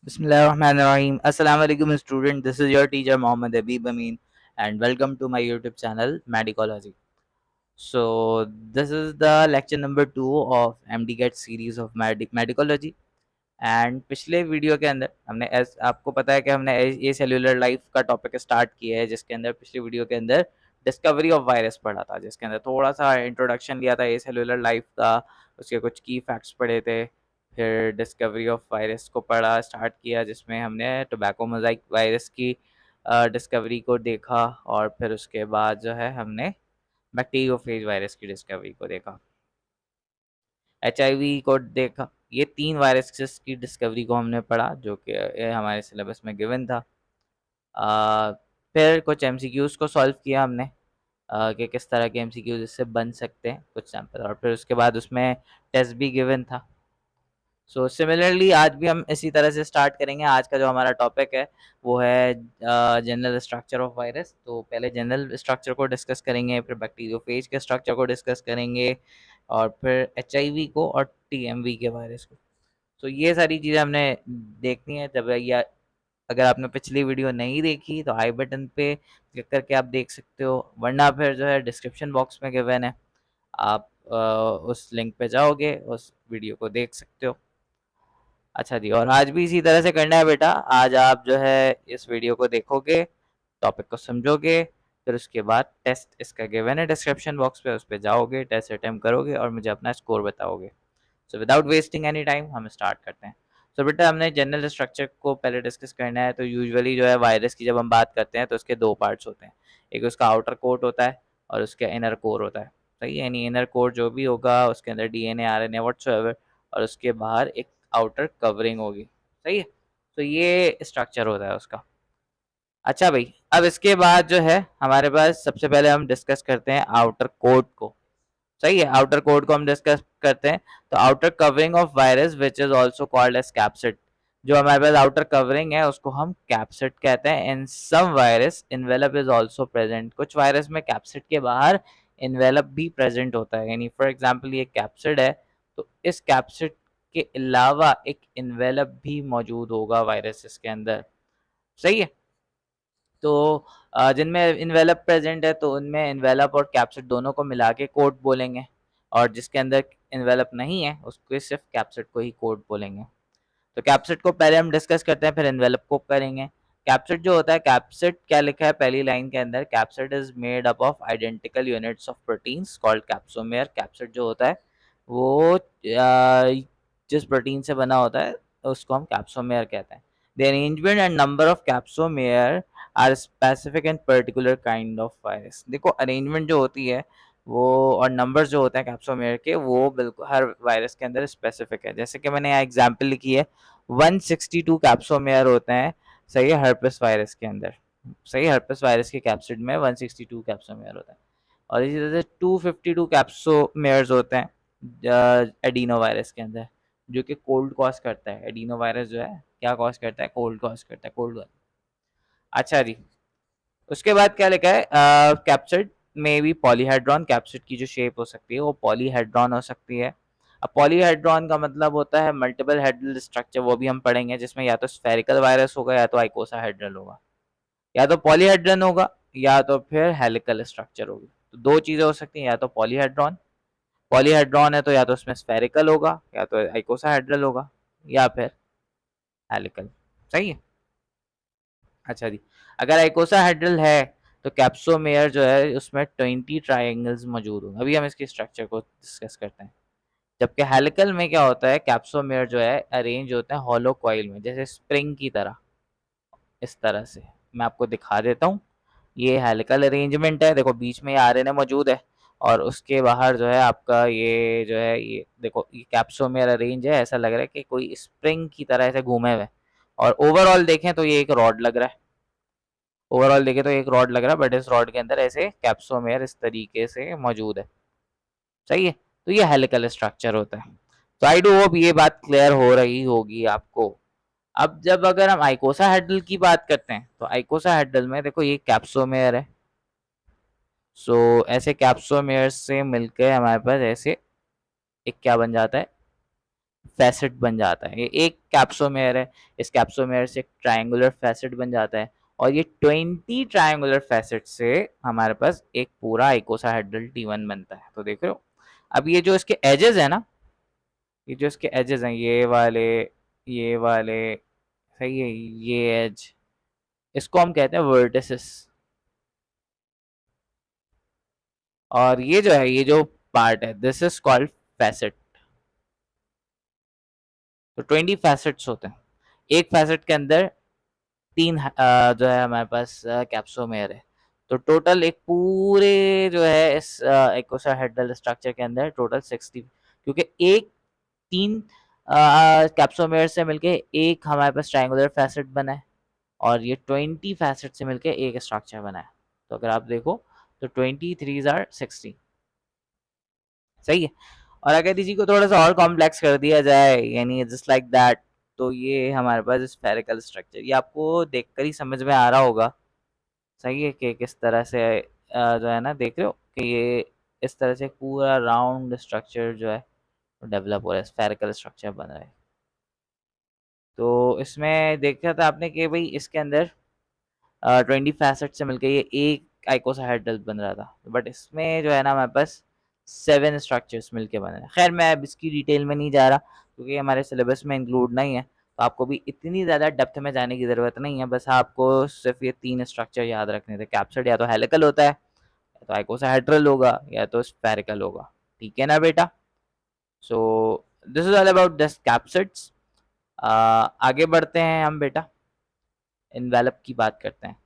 Bismillahirrahmanirrahim. Assalamu alaikum student. This is your teacher Mohammad Habib Amin and welcome to my YouTube channel Medicology. So this is the lecture number 2 of MDCAT series of Medicology. And पिछले video के अंदर हमने आपको पता है कि हमने ये सेल्यूलर लाइफ का टॉपिक स्टार्ट किया है, जिसके अंदर पिछली वीडियो के अंदर डिस्कवरी ऑफ वायरस पढ़ा था, जिसके अंदर थोड़ा सा इंट्रोडक्शन लिया था ये सेल्यूलर लाइफ का, उसके कुछ की फैक्ट्स पढ़े थे। फिर डिस्कवरी ऑफ वायरस को पढ़ा स्टार्ट किया, जिसमें हमने टोबैको मोज़ाइक वायरस की डिस्कवरी को देखा, और फिर उसके बाद जो है हमने बैक्टीरियोफेज वायरस की डिस्कवरी को देखा, HIV को देखा। ये 3 वायरसेस की डिस्कवरी को हमने पढ़ा, जो कि हमारे सिलेबस में गिवन था। अ, फिर कुछ MCQs को सॉल्व किया हमने, कि किस तरह के MCQs इससे बन सकते हैं, कुछ सैंपल, और फिर उसके बाद उसमें टेस्ट भी गिवन था। सो सिमिलरली आज भी हम इसी तरह से स्टार्ट करेंगे। आज का जो हमारा टॉपिक है वो है जनरल स्ट्रक्चर ऑफ वायरस। तो पहले जनरल स्ट्रक्चर को डिस्कस करेंगे, फिर बैक्टीरियोफेज के स्ट्रक्चर को डिस्कस करेंगे, और फिर HIV को और TMV के वायरस को। तो ये सारी चीज़ें हमने देखनी है। जब या अगर आपने पिछली वीडियो नहीं देखी तो आई बटन पे क्लिक करके आप देख सकते हो, वरना फिर जो है डिस्क्रिप्शन बॉक्स में गिवन है, आप उस लिंक पे जाओगे, उस वीडियो को देख सकते हो। अच्छा जी, और आज भी इसी तरह से करना है बेटा। आज आप जो है इस वीडियो को देखोगे, टॉपिक को समझोगे, फिर उसके बाद टेस्ट इसका गिवन है डिस्क्रिप्शन बॉक्स पे, उस पे जाओगे, टेस्ट अटेम्प्ट करोगे और मुझे अपना स्कोर बताओगे। So without wasting any time हम स्टार्ट करते हैं। सो बेटा हमने जनरल स्ट्रक्चर को पहले डिस्कस करना है। तो यूजुअली जो है वायरस की जब हम बात करते हैं तो उसके दो पार्ट्स होते हैं। एक उसका आउटर कोट होता है और उसका इनर कोर होता है। सही है, यानी इनर कोर जो भी होगा उसके अंदर DNA RNA व्हाटसोएवर, और उसके बाहर एक आउटर कवरिंग होगी। सही है, तो ये स्ट्रक्चर होता है उसका। अच्छा भाई, अब इसके बाद जो है हमारे पास सबसे पहले हम डिस्कस करते हैं आउटर कोट को। सही है, आउटर कोट को हम डिस्कस करते हैं। तो outer covering of virus which is also called as capsid. जो हमारे पास आउटर कवरिंग है उसको हम कैप्सिड कहते हैं। In some virus envelope is also present. कुछ वायरस में कैप्सिड के बाहर इन्वेलप भी प्रेजेंट होता है, यानी फॉर एग्जाम्पल ये कैप्सिड है तो इस कैप्सिड के अलावा एक इन्वेलप भी मौजूद होगा वायरस के अंदर। सही है, तो जिनमें इन्वेलप प्रेजेंट है तो उनमें इन्वेलप और कैप्सिड दोनों को मिला के कोट बोलेंगे, और जिसके अंदर इन्वेलप नहीं है उसको सिर्फ कैप्सिड को ही कोट बोलेंगे। तो कैप्सिड को पहले हम डिस्कस करते हैं, फिर इन्वेलप को करेंगे। कैप्सिड जो होता है, कैप्सिड क्या लिखा है पहली लाइन के अंदर, capsid is made up of identical units of proteins called capsomere. Capsid जो होता है वो जिस प्रोटीन से बना होता है उसको हम कैप्सोमेयर कहते हैं। The arrangement and number of capsomere are specific and particular kind of virus. देखो अरेंजमेंट जो होती है वो, और नंबर्स जो होते हैं कैप्सोमेयर के, वो बिल्कुल हर वायरस के अंदर स्पेसिफिक है। जैसे कि मैंने यहाँ एग्जांपल लिखी है, 162 कैप्सोमेयर होते हैं। सही है, हर्पेस वायरस के अंदर। सही है, हर्पेस वायरस के कैप्सिड में 162 कैप्सोमेयर होता है। और इसी तरह से 252 कैप्सोमेयर्स होते हैं एडिनो वायरस के अंदर, जो कि कोल्ड कॉज करता है। एडिनो वायरस जो है क्या कॉज करता है, कोल्ड कॉज करता है, कोल्ड। अच्छा जी, उसके बाद क्या लिखा है, कैप्सिड में भी पॉलीहेड्रॉन। कैप्सिड की जो शेप हो सकती है वो पॉलीहेड्रॉन हो सकती है। अब पॉलीहेड्रॉन का मतलब होता है मल्टीपल हेड्रल स्ट्रक्चर, वो भी हम पढ़ेंगे, जिसमें या तो स्फेरिकल वायरस होगा या तो आइकोसाहेड्रल होगा, या तो पॉलीहेड्रन होगा या तो फिर हेलिकल स्ट्रक्चर होगी। तो दो चीजें हो सकती हैं, या तो पॉलीहेड्रॉन, पॉलीहेड्रॉन है तो या तो उसमें स्फेरिकल होगा या तो आइकोसाहेड्रल होगा या फिर हेलिकल। सही है। अच्छा जी, अगर आइकोसाहेड्रल है तो कैप्सोमेयर जो है उसमें 20 ट्रायंगल्स मौजूद होंगे। अभी हम इसके स्ट्रक्चर को डिस्कस करते हैं। जबकि हेलिकल में क्या होता है, कैप्सोमेयर जो है अरेंज होते हैं हॉलो कॉइल में, जैसे स्प्रिंग की तरह। इस तरह से मैं आपको दिखा देता हूँ। ये हेलिकल अरेंजमेंट है, देखो बीच में ये RNA मौजूद है, और उसके बाहर जो है आपका ये जो है, ये देखो ये कैप्सोमेयर अरेंज है, ऐसा लग रहा है कि कोई स्प्रिंग की तरह ऐसे घूमे हुए। और ओवरऑल देखें तो ये एक रॉड लग रहा है। ओवरऑल देखें तो एक रॉड लग रहा है, बट इस रॉड के अंदर ऐसे कैप्सोमेयर इस तरीके से मौजूद है। सही है, तो ये हेलिकल स्ट्रक्चर होता है। तो आई डू होप ये बात क्लियर हो रही होगी आपको। अब जब अगर हम आइकोसाहेड्रल की बात करते हैं तो आइकोसाहेड्रल में देखो ये कैप्सोमेयर है। सो ऐसे कैप्सोमेयर से मिलकर हमारे पास ऐसे एक क्या बन जाता है, फैसेट बन जाता है। ये एक कैप्सोमेयर है, इस कैप्सोमेयर से एक ट्रायंगुलर फैसेट बन जाता है, और ये 20 ट्रायंगुलर फैसेट से हमारे पास एक पूरा आइकोसाहेड्रल T1 बनता है। तो देख रहे हो, अब ये जो इसके एजेस है ना, ये जो इसके एजेस हैं, ये वाले, सही है, ये एज, इसको हम कहते हैं वर्टिसेस। और ये जो है, ये जो पार्ट है, दिस इज कॉल्ड फैसेट। तो 20 फैसेट्स होते हैं, एक फैसेट के अंदर तीन जो है हमारे पास कैप्सोमेयर है। तो टोटल एक पूरे जो है इस इकोसाहेड्रल स्ट्रक्चर के अंदर टोटल 60, क्योंकि एक तीन कैप्सोमेयर से मिलके एक हमारे पास ट्रायंगुलर फैसेट बना है, और ये 20 फैसेट से मिलके एक स्ट्रक्चर बना है। तो अगर आप देखो तो 23 आर 60, सही है। और अगर इसी को थोड़ा सा और कॉम्प्लेक्स कर दिया जाए, यानी जस्ट लाइक दैट, तो ये हमारे पास स्फेरिकल स्ट्रक्चर, ये आपको देखकर ही समझ में आ रहा होगा, सही है, कि किस तरह से जो है ना, देख रहे हो कि ये इस तरह से पूरा राउंड स्ट्रक्चर जो है डेवलप हो रहा है, स्फेरिकल स्ट्रक्चर बन रहा है। तो इसमें देखा था आपने कि भाई इसके अंदर 20 फैसेट से मिलकर ये एक आइकोसाहेड्रल बन रहा था, बट इसमें जो है ना हमारे पास 7 स्ट्रक्चर्स मिलके बन रहे हैं। खैर मैं अब इसकी डिटेल में नहीं जा रहा, क्योंकि हमारे सिलेबस में इंक्लूड नहीं है, तो आपको भी इतनी ज़्यादा डेप्थ में जाने की ज़रूरत नहीं है। बस आपको सिर्फ ये 3 स्ट्रक्चर याद रखने थे, कैप्सिड या तो हेलिकल होता है, या तो आइकोसाहेड्रल होगा, या तो स्फेरिकल होगा। ठीक है ना बेटा? So this is all about this capsids. आगे बढ़ते हैं हम बेटा, इन्वेलप की बात करते हैं।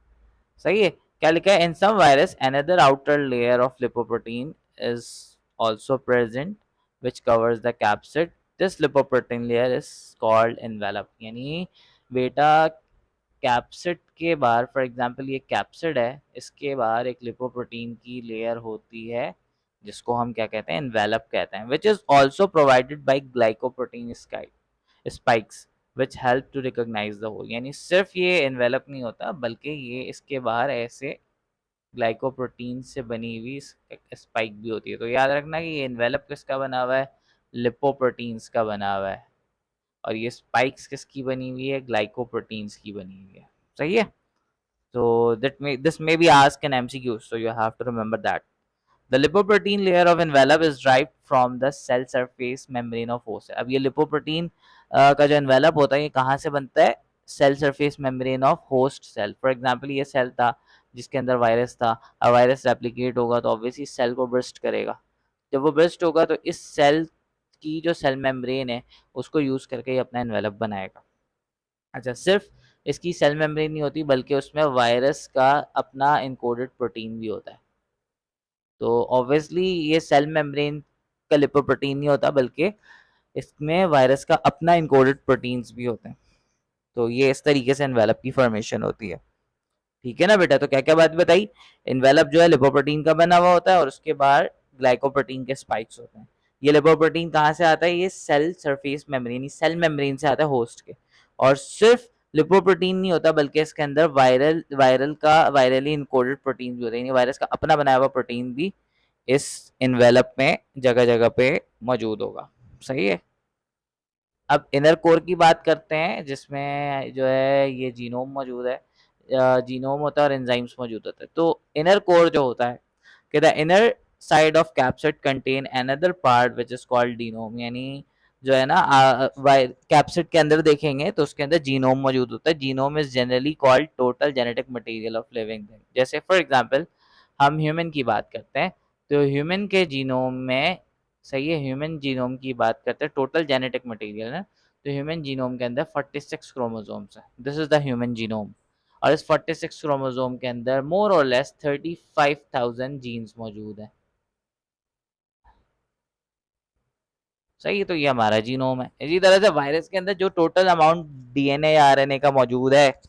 सही है, क्या लिखा है? In some virus another outer layer of lipoprotein is also present which covers the capsid, this lipoprotein layer is called envelope. यानी बेटा कैप्सिड के बाहर, फॉर एग्जांपल ये कैप्सिड है, इसके बाहर एक लिपोप्रोटीन की लेयर होती है, जिसको हम क्या कहते हैं? एनवेलप कहते हैं, which is also provided by glycoprotein spikes which help to recognise the hole. यानी सिर्फ ये एनवेलप नहीं होता, बल्कि ये इसके बाहर ऐसे ग्लाइकोप्रोटीन से बनी हुई स्पाइक भी होती है। तो याद रखना कि ये एनवेलप किसका बना हुआ है? लिपोप्रोटीन्स का बना हुआ है। और ये स्पाइक्स किसकी बनी हुई है? ग्लाइकोप्रोटीन्स की बनी हुई है। सही है। so this may be asked in MCQ, so you have to remember that. The lipoprotein layer of envelope is derived from the cell surface membrane of host. अब ये लिपोप्रोटीन का जो envelope होता है, ये कहाँ से बनता है? Cell surface membrane of host cell. For example ये सेल था जिसके अंदर वायरस था, अब वायरस रेप्लिकेट होगा तो ऑब्वियसली सेल को बर्स्ट करेगा। जब वो बर्स्ट होगा तो इस सेल की जो सेल मेम्ब्रेन है उसको यूज करके ये अपना एनवेलप बनाएगा। अच्छा, सिर्फ इसकी सेल मेम्ब्रेन नहीं होती, बल्कि उसमें वायरस का अपना इनकोडेड प्रोटीन भी होता है। तो ऑब्वियसली ये सेल मेम्ब्रेन का लिपोप्रोटीन नहीं होता, बल्कि इसमें वायरस का अपना इनकोडेड प्रोटीन्स भी होते हैं। तो ये इस तरीके से एनवेलप की फॉर्मेशन होती है। ठीक है ना बेटा? तो क्या क्या बात बताई? एनवेलप जो है लिपोप्रोटीन का बना हुआ होता है, और उसके बाहर ग्लाइकोप्रोटीन के स्पाइक्स होते हैं। ये लिपोप्रोटीन कहाँ से आता है? ये cell surface membrane, cell membrane से आता है होस्ट के। और सिर्फ लिपोप्रोटीन नहीं होता, बल्कि इसके अंदर वायरली इनकोडेड प्रोटीन भी होते हैं, वायरस का अपना बनाया हुआ प्रोटीन भी इस इन्वेलप में जगह जगह पे मौजूद होगा। सही है। अब इनर कोर की बात करते हैं, जिसमें जो है ये जीनोम मौजूद है, जीनोम होता है और एंजाइम्स मौजूद होते हैं। तो इनर कोर जो होता है, कि the inner side of capsid contain another part which is called genome. यानी जो है ना कैप्सिड के अंदर देखेंगे तो उसके अंदर जीनोम मौजूद होता है। Genome is generally called total genetic material of living thing. जैसे फॉर एग्जांपल हम ह्यूमन की बात करते हैं, तो ह्यूमन के जीनोम में, सही है, ह्यूमन जीनोम की बात करते हैं, टोटल जेनेटिक मटेरियल है, तो ह्यूमन जीनोम के अंदर 46 क्रोमोसोम्स है। This is the human genome. और इस 46 क्रोमोसोम के अंदर मोर और लेस 35,000 जीन्स मौजूद है। सही है, तो ये हमारा जीनोम है। इसी तरह से वायरस के अंदर जो टोटल अमाउंट डीएनए या आरएनए का मौजूद है,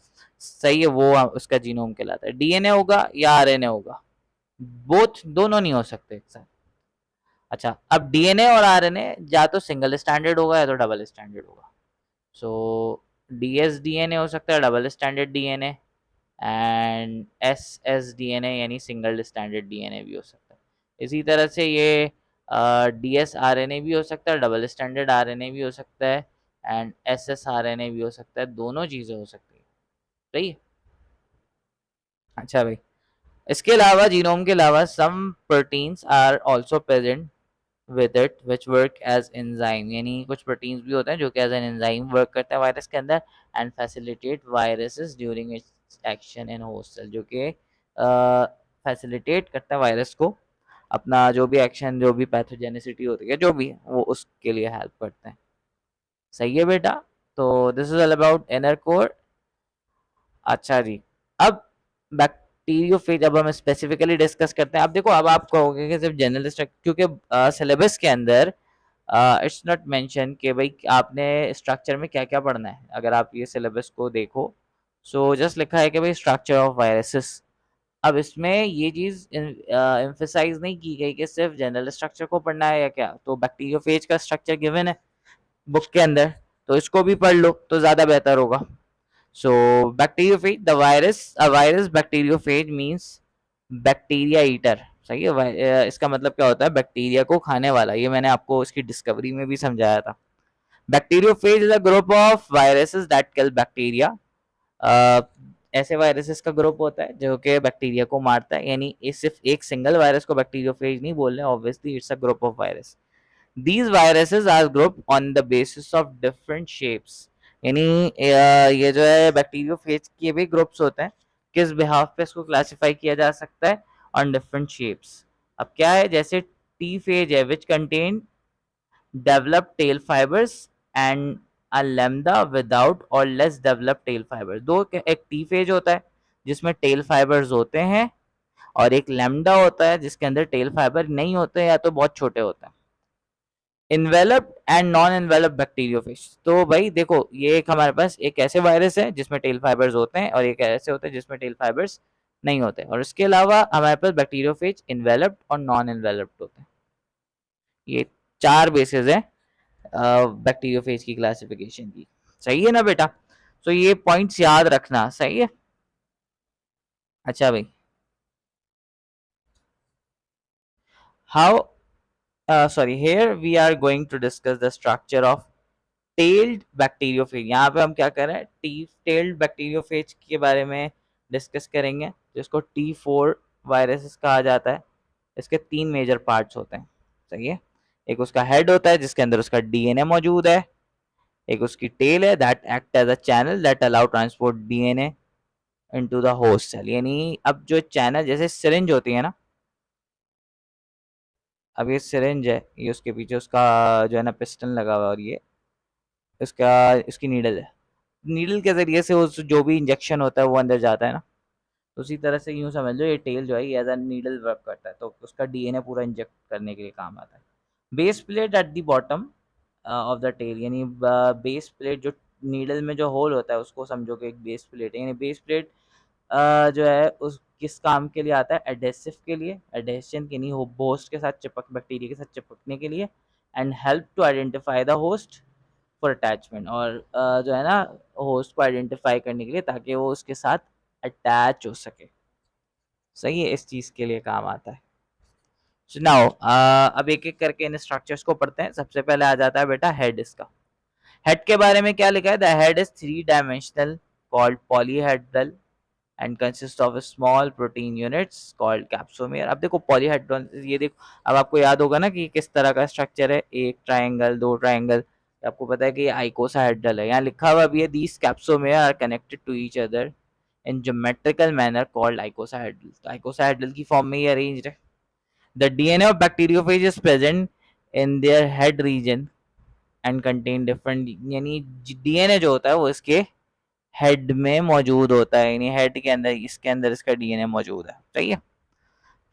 सही है, वो उसका जीनोम कहलाता है। डीएनए होगा या आरएनए होगा, बोथ, दोनों नहीं हो सकते एक साथ। अच्छा, अब डीएनए और आरएनए या तो सिंगल स्टैंडर्ड होगा या तो डबल स्टैंडर्ड होगा। सो डीएस डीएनए हो सकता है, double standard DNA, and S S DNA यानी सिंगल स्टैंडर्ड डीएनए भी हो सकता है। इसी तरह से ये DsRNA भी हो सकता है, डबल स्टैंडर्ड आरएनए भी हो सकता है, एंड SsRNA भी हो सकता है, दोनों चीज़ें हो सकती है। सही है। अच्छा भाई, इसके अलावा जीनोम के अलावा some proteins are also present with it which work as enzyme, यानी कुछ प्रोटीन्स भी होते हैं जो कि एज एन एंजाइम वर्क करते हैं वायरस के अंदर and facilitate viruses during its action in host cell, जो कि फैसिलिटेट करता है वायरस को अपना जो भी एक्शन, जो भी पैथोजेनिसिटी होती है, जो भी है, वो उसके लिए हेल्प करते हैं। सही है बेटा। तो this is all about inner core. अच्छा जी, अब बैक्टीरियोफेज अब हम स्पेसिफिकली डिस्कस करते हैं। अब देखो, अब आप कहोगे कि सिर्फ जनरल स्ट्रक्चर, क्योंकि सिलेबस के अंदर इट्स नॉट मेंशन कि भाई आपने स्ट्रक्चर में क्या क्या पढ़ना है। अगर आप ये सिलेबस को देखो, सो जस्ट लिखा है कि भाई स्ट्रक्चर ऑफ वायरसेस। अब इसमें ये चीज़ एम्फेसाइज नहीं की गई कि सिर्फ जनरल स्ट्रक्चर को पढ़ना है या क्या। तो बैक्टीरियोफेज का स्ट्रक्चर गिवन है बुक के अंदर, तो इसको भी पढ़ लो तो ज़्यादा बेहतर होगा। So bacteriophage, the virus, a virus bacteriophage means bacteria eater. सही है। इसका मतलब क्या होता है? बैक्टीरिया को खाने वाला। ये मैंने आपको इसकी डिस्कवरी में भी समझाया था। Bacteriophage is a group of viruses that kill bacteria. ऐसे वायरसेस का ग्रुप होता है जो कि बैक्टीरिया को मारता है, यानी ये सिर्फ एक सिंगल वायरस को बैक्टीरियोफेज नहीं बोल रहे, obviously it's a group of virus. These viruses are grouped on the basis of different shapes, यानी ये जो है बैक्टीरियोफेज के भी ग्रुप्स होते हैं। किस बिहाफ पे इसको क्लासिफाई किया जा सकता है? On different shapes. अब क्या है, जैसे टी फेज है which contain develop tell fibres and a lambda without और लेस डेवलप टेल फाइबर्स। दो, एक टी फेज होता है जिसमें टेल फाइबर्स होते हैं, और एक लैम्डा होता है जिसके अंदर टेल फाइबर नहीं होते या तो बहुत छोटे होते हैं। Enveloped and non enveloped bacteriophage. तो भाई देखो, ये एक हमारे पास एक ऐसे वायरस है जिसमें टेल फाइबर्स होते हैं, और एक ऐसे होते हैं जिसमें टेल फाइबर्स नहीं होते। और इसके अलावा हमारे पास बैक्टीरियोफेज इन्वेलप्ड और नॉन इन्वेलप्ड होते हैं। ये चार बेसिस है बैक्टीरियोफेज की क्लासिफिकेशन की। सही है ना बेटा? तो ये पॉइंट्स याद रखना। सही है। अच्छा भाई, how sorry, here we are going to discuss the structure of tailed bacteriophage. यहाँ पे हम क्या कर रहे हैं? टेल्ड बैक्टीरियोफेज के बारे में डिस्कस करेंगे, जिसको T4 वायरसेस कहा जाता है। इसके तीन मेजर पार्ट्स होते हैं। सही है। एक उसका हेड होता है जिसके अंदर उसका डीएनए मौजूद है। एक उसकी टेल है that act as a channel that allow transport DNA into the host cell. यानी अब जो चैनल, जैसे सिरिंज होती है ना, अब ये सिरिंज है, ये उसके पीछे उसका जो है ना पिस्टन लगा हुआ है, और ये इसका इसकी नीडल है। नीडल के ज़रिए से उस जो भी इंजेक्शन होता है वो अंदर जाता है ना, तो उसी तरह से यूँ समझ लो ये टेल जो है ये एज अ नीडल वर्क करता है, तो उसका डीएनए पूरा इंजेक्ट करने के लिए काम आता है। Base plate at the bottom of the tail, यानी बेस प्लेट जो नीडल में जो होल होता है उसको समझो कि एक बेस प्लेट है। यानी बेस प्लेट जो है उस किस काम के लिए आता है? एडेसिव के लिए, एडेशन के नहीं, होस्ट के साथ चिपक, बैक्टीरिया के साथ चिपकने के लिए, and help to identify the host for attachment, और जो है ना होस्ट को आइडेंटिफाई करने के लिए ताकि वो उसके साथ अटैच हो सके। सही है, इस चीज़ के लिए काम आता है। सुनाओ, अब एक एक करके इन स्ट्रक्चर्स को पढ़ते हैं। सबसे पहले आ जाता है बेटा हेड। इसका हेड के बारे में क्या लिखा है? The head is three dimensional called polyhedral and consist of small protein units called capsomere. अब देखो पॉलीहेड्रल, ये देखो, अब आपको याद होगा ना कि किस तरह का स्ट्रक्चर है, एक ट्रायंगल, दो ट्रायंगल। आपको पता है कि ये आइकोसाहेड्रल है। यहाँ लिखा हुआ भी है these capsomere are connected to each other in geometrical manner called icosahedral. तो आइकोसाहेड्रल की फॉर्म में ये अरेंज्ड है। The DNA of bacteriophage is present in their head region and contain different, यानी डीएनए जो होता है वो इसके हेड में मौजूद होता है, यानी हेड के अंदर, इसके अंदर इसका डीएनए मौजूद है। सही है।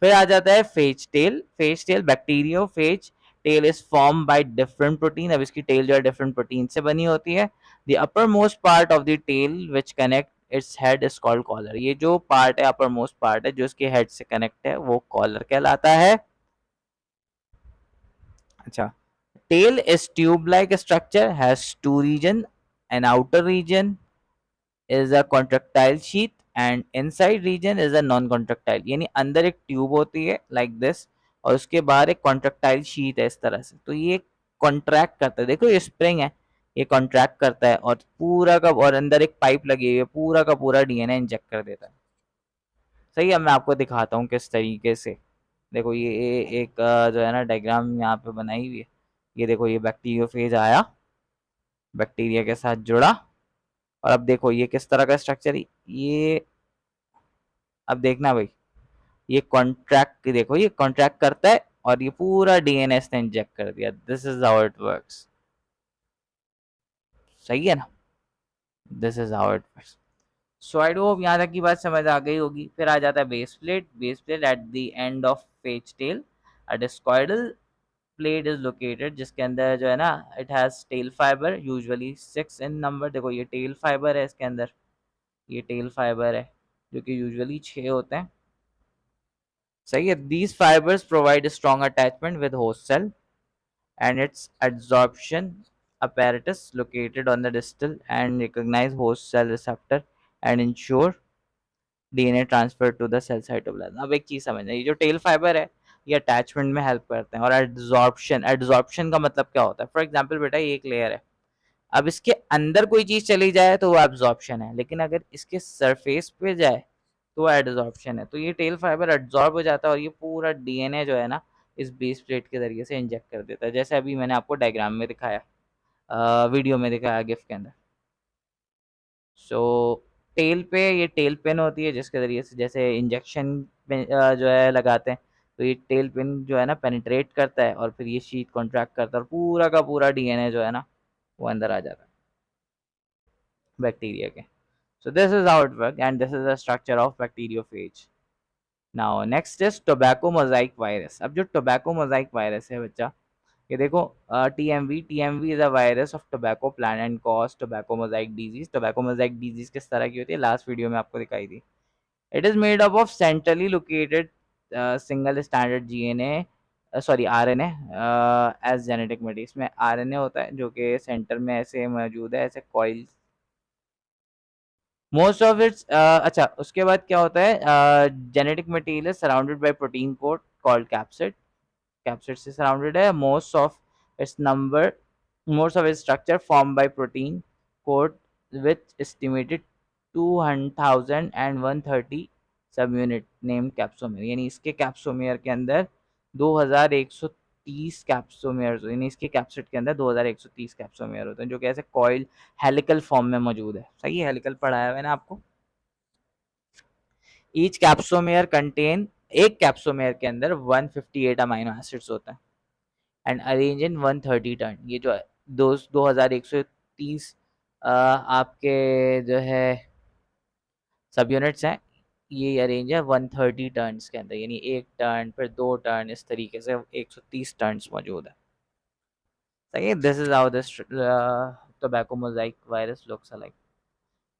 फिर आ जाता है phage tail. Phage tail bacteriophage tail is form by different protein. अब इसकी टेल जो है डिफरेंट प्रोटीन से बनी होती है। The upper most part of the tail which connect its head is called collar. ये जो पार्ट है, अपर मोस्ट पार्ट है जो इसके हेड से कनेक्ट है, वो कॉलर कहलाता है। अच्छा, tail is tube like structure, has two region, an outer region is a contractile sheath and inside region is a non contractile, यानी अंदर एक ट्यूब होती है like this, और उसके बाहर एक कॉन्ट्रेक्टाइल शीट है इस तरह से, तो ये कॉन्ट्रैक्ट करता है, देखो ये स्प्रिंग है, ये कॉन्ट्रैक्ट करता है और पूरा का, और अंदर एक पाइप लगी हुई है, पूरा का पूरा डीएनए इंजेक्ट कर देता है। सही है, मैं आपको दिखाता हूँ किस तरीके से। देखो ये एक जो है ना डायग्राम यहाँ पे बनाई हुई है, ये देखो ये बैक्टीरियोफेज आया, बैक्टीरिया के साथ जुड़ा, और अब देखो ये किस तरह का स्ट्रक्चर है ये, अब देखना भाई, ये कॉन्ट्रैक्ट, देखो ये कॉन्ट्रैक्ट करता है और ये पूरा डीएनए इसने इंजेक्ट कर दिया। This is how it works. सही है ना, this is how it works. So I hope यहाँ तक की बात समझ आ गई होगी। फिर आ जाता है base plate. Base plate at the end of phage tail, a discoidal plate is located, जिसके अंदर जो है ना it has tail fibre usually 6 in number. देखो ये टेल फाइबर है इसके अंदर, ये टेल फाइबर है जो कि यूजुअली 6 होते हैं। सही है, these fibers provide a strong attachment with host cell and its adsorption apparatus located on the distal and recognize host cell receptor and ensure DNA transfer to the cell cytoplasm. अब एक चीज समझना, ये जो टेल फाइबर है ये attachment में help करते हैं। और एड्सॉर्प्शन, एड्सॉर्प्शन का मतलब क्या होता है? फॉर एग्जांपल बेटा ये एक लेयर है, अब इसके अंदर कोई चीज चली जाए तो वो एब्जॉर्प्शन है, लेकिन अगर इसके सरफेस पे जाए तो वो एड्सॉर्प्शन है। तो ये टेल फाइबर एड्सॉर्ब हो जाता है और ये पूरा डीएनए जो है ना इस बेस प्लेट के जरिए से इंजेक्ट कर देता है, जैसे अभी मैंने आपको डायग्राम में दिखाया, वीडियो में दिखाया गिफ के अंदर। सो टेल पे ये टेल पिन होती है जिसके ज़रिए से जैसे इंजेक्शन जो है लगाते हैं, तो ये टेल पिन जो है ना पेनिट्रेट करता है और फिर ये शीट कॉन्ट्रैक्ट करता है और पूरा का पूरा डीएनए जो है ना वो अंदर आ जाता है बैक्टीरिया के। सो this is how it work and this is the structure of bacteriophage. Now next is tobacco Mosaic virus. अब जो टोबैको मोजाइक वायरस है बच्चा, ये देखो TMV is a virus of tobacco plant and cause tobacco Mosaic disease. Tobacco Mosaic disease किस तरह की होती है लास्ट वीडियो में आपको दिखाई थी। It is made up of centrally located single standard GNA, sorry RNA as genetic material. इसमें आरएनए होता है जो कि सेंटर में ऐसे मौजूद है, ऐसे कॉइल। मोस्ट ऑफ इट्स, अच्छा उसके बाद क्या होता है, genetic material surrounded by protein coat called capsid. Capsid से सराउंडेड है। its number most of its structure formed by protein coat with estimated 200,000 and 130 subunit named capsomere. यानी इसके कैप्सोमेयर के अंदर 2130 कैप्सोमेयर, यानी इसके कैप्सिड के अंदर 2130 कैप्सोमेयर होते हैं जो कि ऐसे कॉइल हेलिकल फॉर्म में मौजूद है। सही है, हेलिकल पढ़ाया है ना आपको। ईच कैप्सोमेयर कंटेन, एक कैप्सोमेयर के अंदर 158 अमाइनो एसिड्स होते हैं एंड अरेंज इन 130 टर्न। ये जो है 2130 आपके जो है सब यूनिट्स हैं, ये अरेंज है 130 टर्न्स के अंदर, यानी एक टर्न फिर दो टर्न, इस तरीके से 130 टर्न्स मौजूद है। सही है, this is how this tobacco Mosaic virus looks like.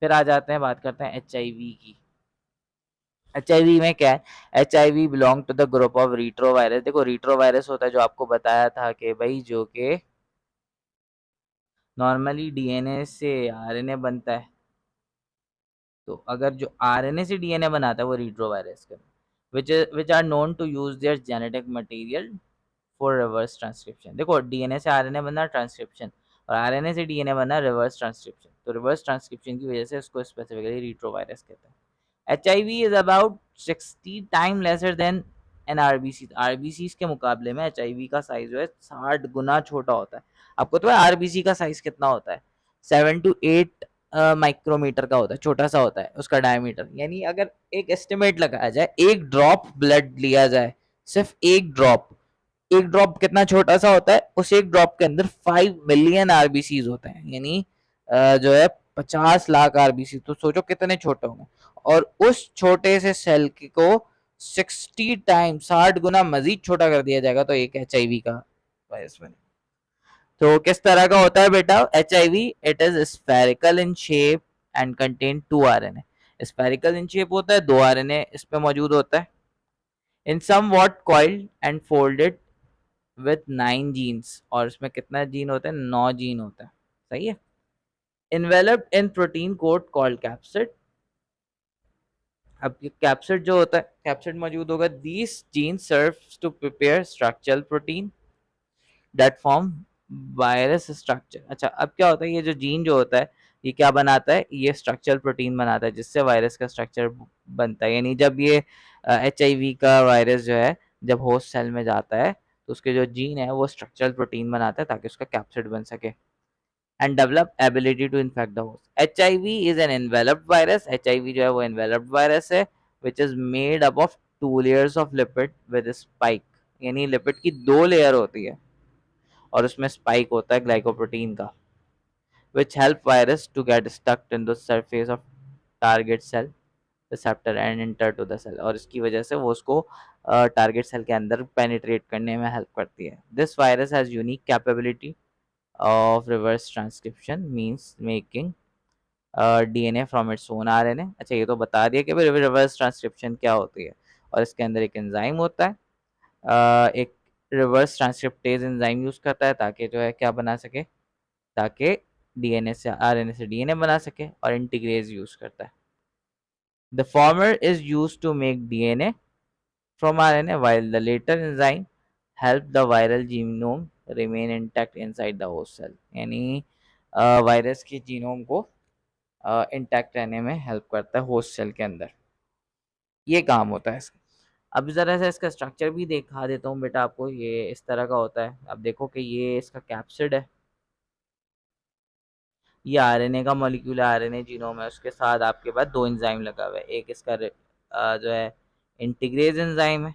फिर आ जाते हैं, बात करते हैं एचआईवी की। एचआईवी में क्या है? HIV belong to the group of retrovirus. देखो रीट्रोवायरस होता है जो आपको बताया था कि भाई जो कि नॉर्मली डीएनए से आरएनए बनता है, तो अगर जो आरएनए से डीएनए बनाता है वो रीट्रोवायरस का, which are known to use their genetic material for reverse transcription. देखो डीएनए से आरएनए बनना ट्रांसक्रिप्शन, और आरएनए से डीएनए बनना रिवर्स ट्रांसक्रिप्शन, तो रिवर्स ट्रांसक्रिप्शन की वजह से उसको स्पेसिफिकली रीट्रोवायरस कहते हैं। HIV is about 60 time lesser than an RBC. RBC के मुकाबले में HIV का साइज जो है 60 गुना छोटा होता है। आपको तो आरबीसी का साइज कितना होता है? 7 to 8 माइक्रोमीटर का होता है, छोटा सा होता है उसका डायमीटर। यानी अगर एक एस्टिमेट लगाया जाए, एक ड्रॉप ब्लड लिया जाए, सिर्फ एक ड्रॉप, एक ड्रॉप कितना छोटा सा होता है, उस एक ड्रॉप के अंदर 5 मिलियन आरबीसी होते हैं, यानी जो है 50 लाख आरबीसी। तो सोचो कितने छोटे होंगे, और उस छोटे से सेल को 60 टाइम, 60 गुना मजीद छोटा कर दिया जाएगा तो एक एचआईवी का वायरस बने। तो किस तरह का होता है बेटा HIV? It is spherical in shape and contain 2 RNA. Spherical in shape होता है, 2 आरएनए इस पे मौजूद होता है। In somewhat coiled and folded with 9 genes, और इसमें कितना जीन होता है? 9 जीन होता है। सही है। Enveloped in protein coat called capsid, अब ये कैप्सिड जो होता है, कैप्सिड मौजूद होगा, this gene serves to prepare structural protein that form virus structure. अच्छा, अब क्या होता है, ये जो जीन जो होता है ये क्या बनाता है, ये स्ट्रक्चरल प्रोटीन बनाता है जिससे वायरस का स्ट्रक्चर बनता है। यानी जब ये HIV का वायरस जो है जब होस्ट सेल में जाता है तो उसके जो जीन है वो स्ट्रक्चरल प्रोटीन बनाता है ताकि उसका कैप्सिड बन सके and develop ability to infect the host. HIV is an enveloped virus. HIV जो है वो एनवेलप्ड वायरस है which is made up of 2 layers of lipid with spike. यानी लिपिड की 2 लेयर होती है और उसमें स्पाइक होता है ग्लाइकोप्रोटीन का, which help virus to get stuck in the surface of target cell receptor and enter to the cell। और इसकी वजह से वो उसको टारगेट सेल के अंदर पेनिट्रेट करने में हेल्प करती है। This virus has unique capability of reverse transcription means making DNA from its own RNA। अच्छा, ये तो बता दिया कि भाई रिवर्स ट्रांसक्रिप्शन क्या होती है, और इसके अंदर एक एंजाइम होता है, एक रिवर्स ट्रांसक्रिप्टेज एंजाइम यूज करता है ताकि जो है क्या बना सके, ताकि DNA से RNA से DNA बना सके, और इंटीग्रेज यूज करता है। The former is use to make DNA from RNA while the later enzyme help the viral genome remain intact inside the host cell। यानी वायरस के जीनोम को इंटैक्ट रहने में हेल्प करता है होस्ट सेल के अंदर, ये काम होता है इसका। अब ज़रा सा इसका स्ट्रक्चर भी दिखा देता हूँ बेटा आपको, ये इस तरह का होता है। अब देखो कि ये इसका कैप्सिड है, ये RNA का मॉलिक्यूल है, RNA जीनोम है, उसके साथ आपके पास 2 एंजाइम लगा हुआ है। एक इसका जो है इंटीग्रेज एंजाइम है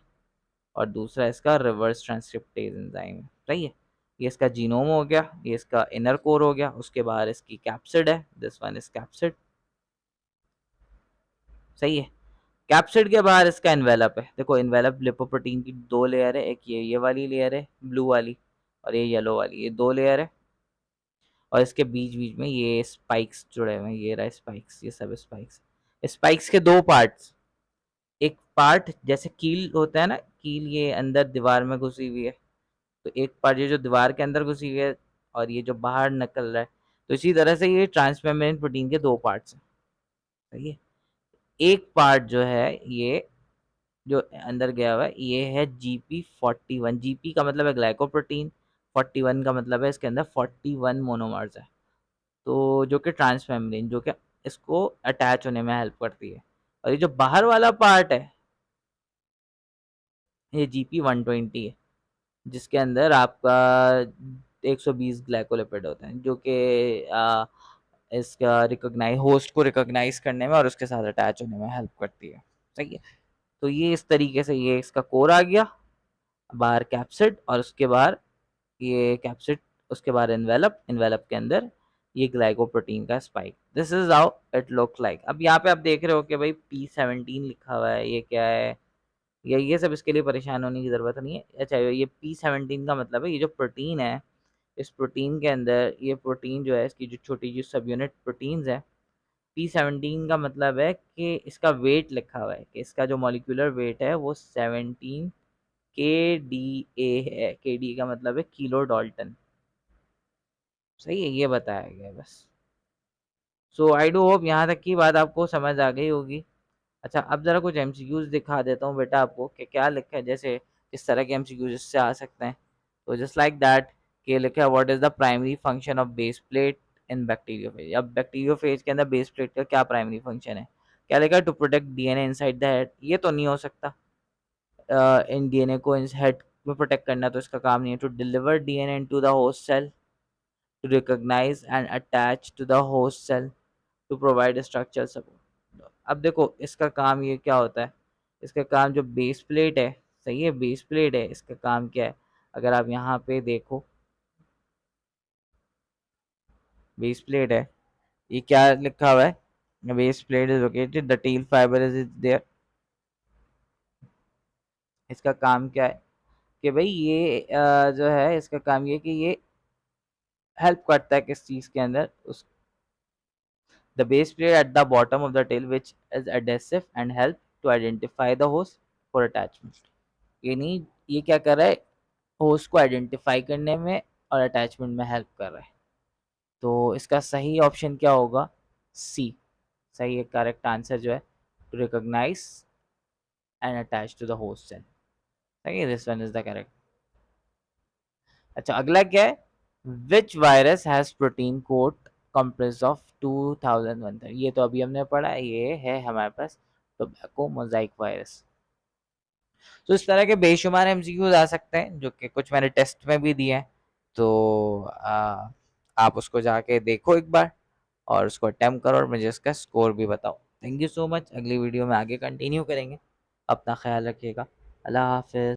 और दूसरा इसका रिवर्स ट्रांसक्रिप्टेज एंजाइम है। सही है, ये इसका जीनोम हो गया, ये इसका इनर कोर हो गया, उसके बाहर इसकी कैप्सिड है, दिस वन इज कैप्सिड। सही है, कैप्सिड के बाहर इसका एनवेलप है। देखो एनवेलप लिपोप्रोटीन की 2 लेयर है, एक ये वाली लेयर है ब्लू वाली, और ये येलो वाली, ये 2 लेयर है, और इसके बीच बीच में ये स्पाइक्स जुड़े हुए हैं, ये रहा स्पाइक्स, ये सब स्पाइक्स। स्पाइक्स के 2 पार्ट्स, एक पार्ट जैसे कील होता है ना, कील ये अंदर दीवार में घुसी हुई है, तो एक पार्ट ये जो दीवार के अंदर घुसी हुई है और ये जो बाहर निकल रहा है, तो इसी तरह से ये ट्रांसमेम्ब्रेन प्रोटीन के 2 पार्ट्स हैं। सही है, एक पार्ट जो है ये जो अंदर गया हुआ है ये है GP41। GP का मतलब है ग्लाइकोप्रोटीन, 41 का मतलब है इसके अंदर 41 मोनोमर्स है, तो जो कि ट्रांसमेम्ब्रेन, जो कि इसको अटैच होने में हेल्प करती है। और ये जो बाहर वाला पार्ट है ये GP120 है, जिसके अंदर आपका 120 ग्लाइकोलिपिड होते हैं, जो कि इसका रिकॉग्नाइज होस्ट को रिकॉग्नाइज करने में और उसके साथ अटैच होने में हेल्प करती है। सही है, तो ये इस तरीके से ये इसका कोर आ गया, बाहर कैप्सिड, और उसके बाहर ये कैप्सिड, उसके बाद एनवेलप, एनवेलप के अंदर ये ग्लाइकोप्रोटीन का spike. This is how it look like. अब यहाँ पे आप देख रहे हो कि भाई P17 लिखा हुआ है, ये क्या है, ये सब इसके लिए परेशान होने की ज़रूरत नहीं है। अच्छा, ये P17 का मतलब है ये जो प्रोटीन है, इस प्रोटीन के अंदर ये प्रोटीन जो है इसकी जो छोटी जो सब यूनिट प्रोटीन्स है, P17 का मतलब है कि इसका वेट लिखा हुआ है कि इसका जो मॉलिक्यूलर वेट है वो 17 KDA है। KDA का मतलब है किलो डाल्टन। सही है, ये बताया गया है बस। सो आई डू होप यहाँ तक की बात आपको समझ आ गई होगी। अच्छा, अब ज़रा कुछ MCQs दिखा देता हूँ बेटा आपको कि क्या लिखा है, जैसे इस तरह के MCQs इससे आ सकते हैं। तो जस्ट लाइक दैट कि लिखा है what is the primary function of base plate in bacteriophage. अब बैक्टीरियोफेज के अंदर बेस प्लेट का क्या प्राइमरी फंक्शन है, क्या लिखा है, to protect DNA inside the head. ये तो नहीं हो सकता, इन DNA को इन हेड में प्रोटेक्ट करना तो इसका काम नहीं है। To deliver DNA into the host cell, to recognise and attach to the host cell, to provide structural support. अब देखो इसका काम ये क्या होता है, इसका काम जो बेस प्लेट है, सही है, बेस प्लेट है, इसका काम क्या है, अगर आप यहाँ पे देखो बेस प्लेट है, ये क्या लिखा हुआ है, base plate is located, the tail fibre is there. इसका काम क्या है कि भाई ये जो है इसका काम ये कि ये हेल्प करता है किस चीज़ के अंदर, उस the base plate at the bottom of the tail which is adhesive and help to identify the host for attachment। यानी ये क्या कर रहा है, होस्ट को आइडेंटिफाई करने में और अटैचमेंट में हेल्प कर रहा है। तो इसका सही ऑप्शन क्या होगा, सी। सही है, करेक्ट आंसर जो है to recognize and attach to the host cell. सही, this one is the correct. अच्छा, अगला क्या है? Which virus has protein coat comprised of 2001? ये तो अभी हमने पढ़ा है, ये है हमारे पास टोबैको मोजाइक वायरस। तो इस तरह के बेशुमार एमसीक्यूज आ सकते हैं, जो कि कुछ मैंने टेस्ट में भी दिए हैं। तो आप उसको जाके देखो एक बार और उसको अटेम्प्ट करो और मुझे इसका स्कोर भी बताओ। Thank you so much. अगली वीडियो में आगे कंटिन्यू करेंगे। अपना ख्याल रखिएगा। अल्लाह हाफिज़।